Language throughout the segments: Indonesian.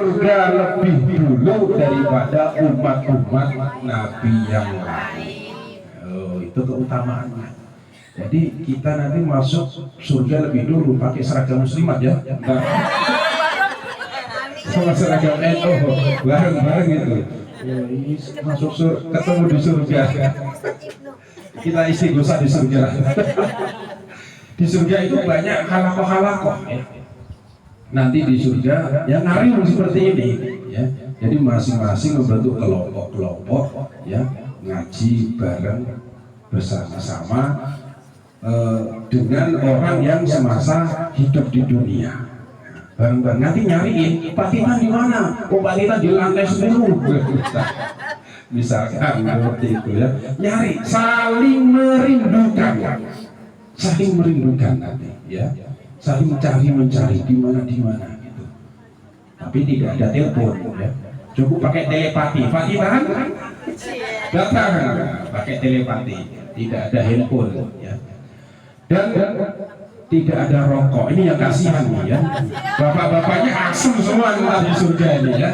surga lebih dulu daripada umat-umat Nabi yang lain. Oh, itu keutamaannya. Jadi kita nanti masuk surga lebih dulu pakai seragam muslimat ya, enggak sama seragam NU bareng-bareng itu. Ya, ini masuk ketemu di surga. Kita istighosah di surga. Di surga itu banyak halakoh-halakoh ya. Nanti di surga yang ngarim seperti ini ya. Jadi masing-masing membentuk kelompok-kelompok ya, ngaji bareng bersama-sama dengan orang yang semasa hidup di dunia. Bareng-bareng nanti nyariin Fatimah di mana? Oh, Fatimah di lantai 10. Misalkan seperti itu ya. Nyari, saling merindukan nanti ya. Saling mencari di mana gitu. Tapi tidak ada telepon ya. Cukup pakai telepati. Fatimah kan datang pakai telepati. Tidak ada handphone ya. Dan tidak ada rokok. Ini yang kasihan nih ya. Bapak-bapaknya asem semua di surga ini ya.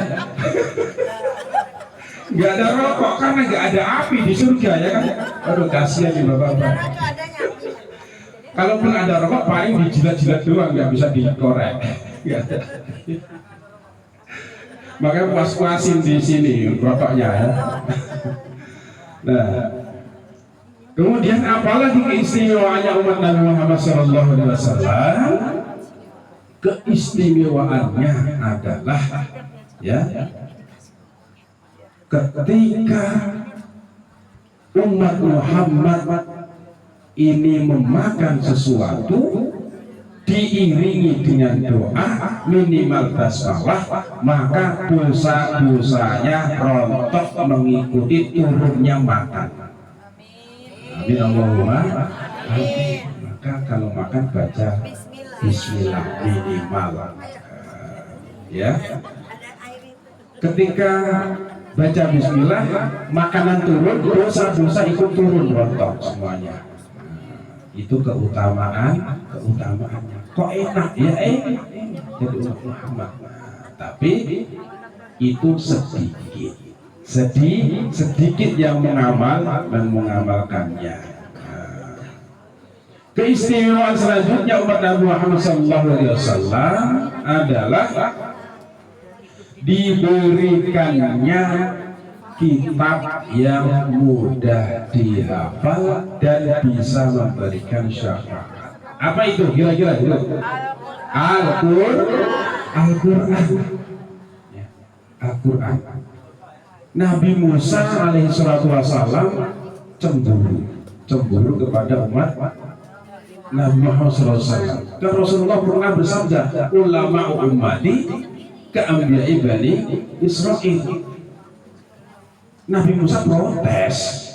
Nggak ada rokok karena nggak ada api di surga ya kan. Aduh, kasihan nih bapak-bapak. Kalaupun ada rokok paling dijilat-jilat doang, nggak bisa dikorek. Makanya puas-puasin di sini rokoknya ya. Nah, kemudian apalagi keistimewaannya umat Nabi Muhammad SAW? Keistimewaannya adalah ya, ketika umat Muhammad ini memakan sesuatu diiringi dengan doa minimal basmalah, maka dosa-dosanya rontok mengikuti turunnya makan. Amin Allahumma amin. Maka kalau makan baca bismillah minimal ya. Ketika baca bismillah, makanan turun, dosa-dosa ikut turun rontok semuanya. Itu keutamaannya. Kok enak ya, jadi umat Muhammad. Tapi itu sedikit yang mengamal dan mengamalkannya. Keistimewaan selanjutnya umat Nabi Muhammad SAW adalah diberikannya kitab yang mudah dihafal dan bisa memberikan syafaat. Apa itu kira-kira? Al-Quran. Nabi Musa alaihissalatu wassalam cemburu kepada umat Nabi Muhammad SAW. Dan Rasulullah pernah bersabda, ulama ummati ka'anbiya'i bani Israil. Nabi Musa protes.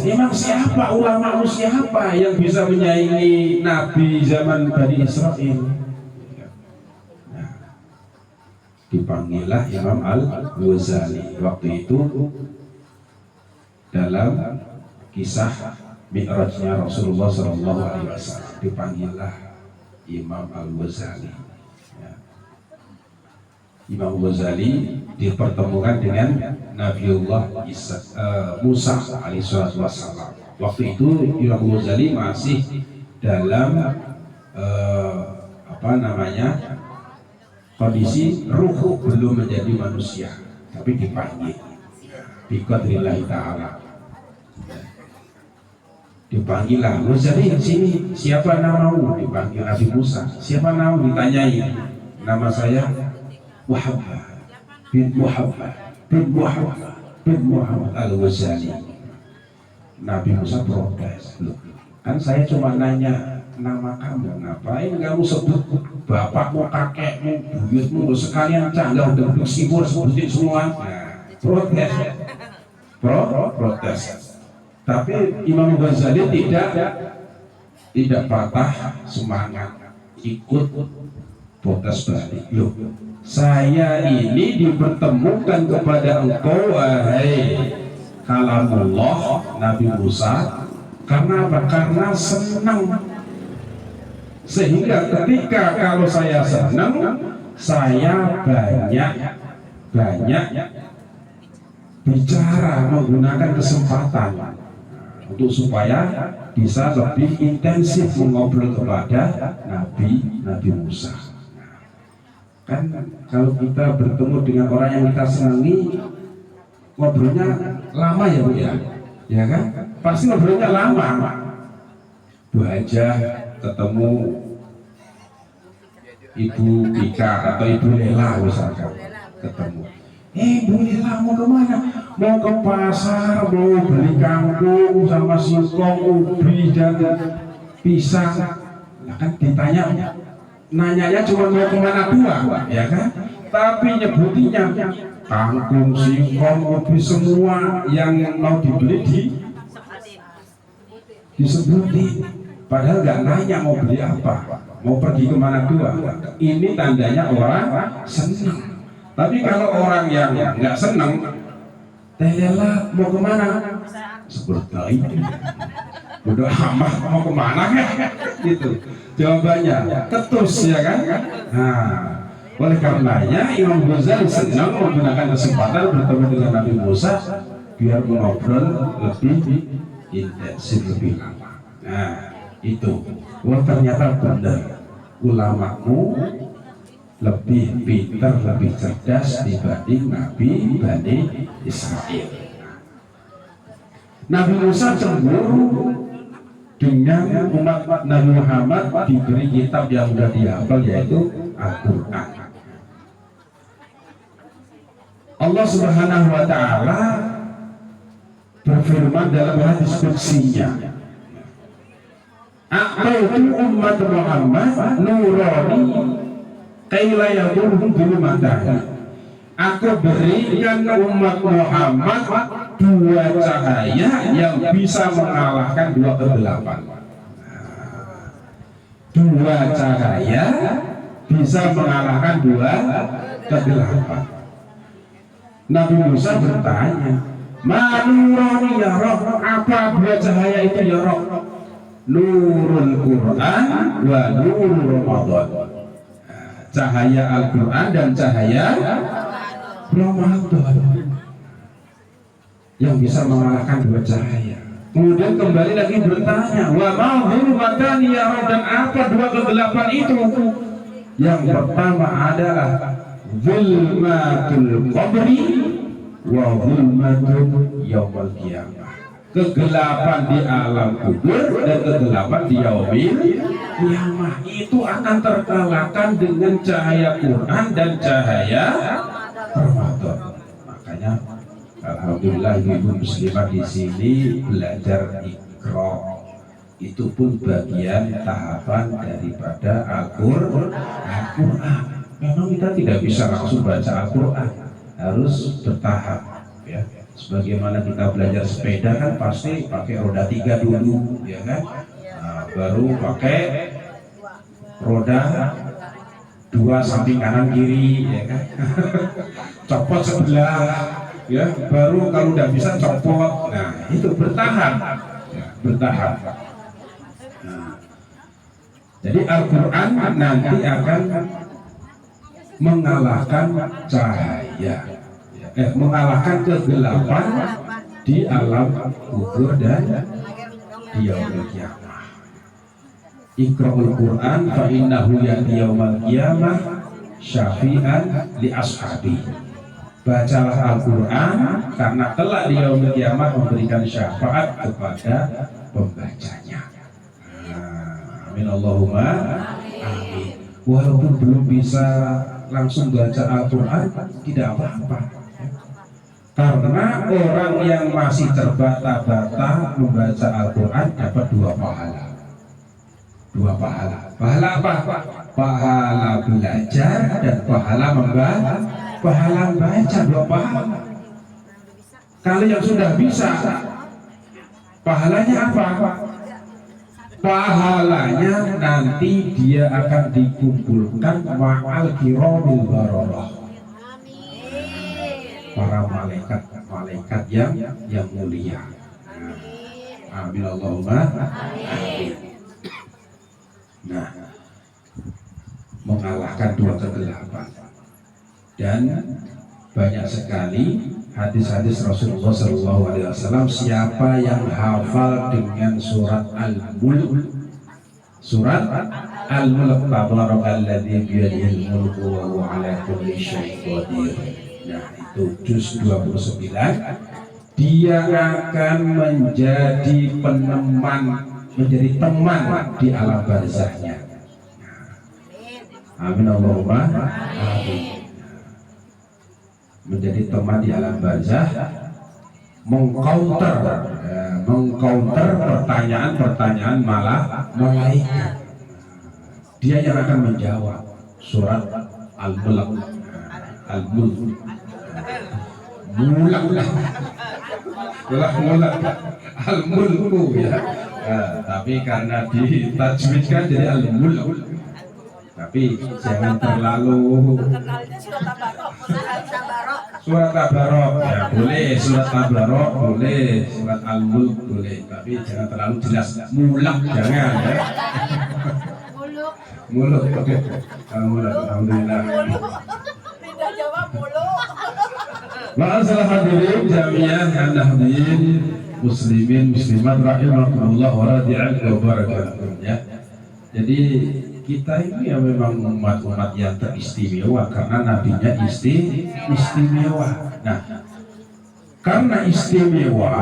Emang siapa ulama siapa yang bisa menyaingi Nabi zaman Bani Israil? Nah, dipanggillah Imam Al-Ghazali waktu itu dalam kisah Mi'rajnya Rasulullah SAW. Dipanggillah Imam Al-Ghazali. Imam Ghazali dipertemukan dengan Nabiullah Musa alaihissalam. Waktu itu Imam Ghazali masih dalam kondisi ruh, belum menjadi manusia, tapi dipanggil biqadrillahi ta'ala. Dipanggillah Ghazali sini, siapa namamu? Dipanggil Nabi Musa, siapa namamu? Ditanyai, nama saya Muhammad bin Muhammad Al-Ghazali. Nabi Musa protes, loh, kan saya cuma nanya nama kamu, ngapain kamu sebut bapakmu, kakekmu, buyutmu, sekalian canggah udah duduk sibur sebutin semua. Nah, protes. Tapi Imam Ghazali tidak patah semangat, ikut protes balik. Loh, saya ini dipertemukan kepada engkau wahai kalamullah Nabi Musa karena apa? Karena Sehingga ketika kalau saya senang, saya banyak bicara, menggunakan kesempatan untuk supaya bisa lebih intensif mengobrol kepada Nabi Musa. Kan kalau kita bertemu dengan orang yang kita senangi, ngobrolnya lama ya Bu ya, ya kan? Pasti ngobrolnya lama. Bu Hajah ketemu Ibu Ika atau Ibu Lela misalkan, ketemu. Bu Lela mau kemana? Mau ke pasar, mau beli kangkung sama singkong, ubi dan pisang. Nah kan ditanya, nanyanya cuma mau kemana doang, ya kan? Tapi nyebutinya kangkung, singkong, ubi semua yang mau dibeli disebutin. Padahal nggak nanya mau beli apa, mau pergi kemana doang. Ini tandanya orang senang. Tapi kalau orang yang nggak senang, Teh Lela mau kemana? Seperti itu. Udah amat mau kemana ya? Gitu. Jawabannya ketus ya kan? Nah, oleh karenanya Imam Ghazali senang menggunakan kesempatan bertemu dengan Nabi Musa biar mengobrol lebih intensif, lebih lama. Nah, itu. Wah ternyata benar, ulamamu lebih pintar, lebih cerdas dibanding Nabi Bani Israel. Nabi Musa cemburu dengan umat Nabi Muhammad diberi kitab yang sudah dihafal, yaitu Al-Quran. Allah Subhanahu wa Ta'ala berfirman dalam hadis qudsinya, "A'taitu ummat Muhammad nurani kaila yadurhum dhulumatan." Aku berikan umat Muhammad dua cahaya yang bisa mengalahkan dua kegelapan. Dua cahaya bisa mengalahkan dua kegelapan. Nabi Musa bertanya, "Manurani ya Rob, apa dua cahaya itu ya Rob?" Nurul Quran wa nurul Ramadan. Cahaya Al-Quran dan cahaya Ramadan yang bisa mengalahkan dua cahaya. Kemudian kembali lagi bertanya, wa ma'hurmatani ya Rob, dan apa dua kegelapan itu? Yang pertama adalah zulmatul qabri wa zulmatul yaumil qiyamah. Kegelapan di alam kubur dan kegelapan di yaumil qiyamah. Itu akan terkalahkan dengan cahaya Quran dan cahaya Ramadan. Makanya alhamdulillah ibu muslimah di sini belajar Iqra. Itu pun bagian tahapan daripada Al-Quran. Memang kita tidak bisa langsung baca Al-Quran, harus bertahap ya. Sebagaimana kita belajar sepeda kan pasti pakai roda 3 dulu ya kan, nah, baru pakai roda 2 samping kanan kiri ya kan. Copot sebelah ya, baru kalau udah bisa copot. Nah itu bertahap ya, bertahap. Nah, jadi Al-Quran nanti akan mengalahkan cahaya, mengalahkan kegelapan di alam kubur dan di yaumil qiyamah. Iqra'ul Quran fa innahu ya'ti yaumil qiyamah syafi'an li ashabi. Bacalah Al-Quran karena kelak di yaumil qiyamah memberikan syafaat kepada pembacanya. Amin Allahumma amin. Walaupun belum bisa langsung baca Al-Quran tidak apa-apa, karena orang yang masih terbata-bata membaca Al-Quran dapat dua pahala. Pahala apa? Pahala belajar dan pahala membaca. Pahala baca, dua pahala. Kalau yang sudah bisa, pahalanya apa? Pahalanya nanti dia akan dikumpulkan ma'al kiramil bararah, para malaikat yang mulia. Amin Allahumma amin. Nah, mengalahkan dua kegelapan. Dan banyak sekali hadis-hadis Rasulullah SAW. Siapa yang hafal dengan surat Al-Mulk, surat Al-Mulk, tabarakalladzi biyadihil mulku wa huwa ala kulli syai'in qadir. Nah, itu juz 29. Dia akan menjadi peneman, menjadi teman di alam barzahnya. Amin Allahumma amin. Menjadi teman di alam barzah, mengcounter pertanyaan malah malaikat. Dia yang akan menjawab surat Al-Mulk. Al-Mulku ya. Tapi karena ditajwidkan jadi Al-Mulk. Tapi jangan terlalu surat Tabarok ya boleh, surat Tabarok boleh, surat Al-Mulk boleh, tapi jangan terlalu jelas. Mulak jangan ya. Muluk oke. Alhamdulillah. Tidak jawab muluk. Ma'asal hadirin jami'an an-nahdiyin muslimin muslimat rahimakumullah wa radiyallahu wa barakatuh ya. Jadi kita ini ya memang umat-umat yang teristimewa karena nabinya istimewa. Nah, karena istimewa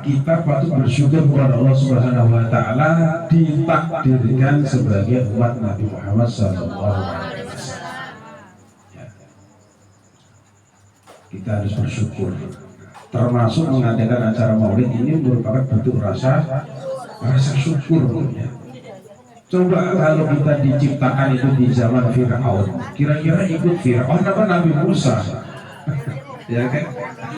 kita patut bersyukur kepada Allah Subhanahu wa taala ditakdirkan sebagai umat Nabi Muhammad sallallahu alaihi wasallam. Ya. Kita harus bersyukur. Termasuk mengadakan acara Maulid ini merupakan bentuk rasa syukur ya. Coba kalau kita diciptakan itu di zaman Fir'aun, kira-kira ikut Fir'aun apa Nabi Musa? Ya kan?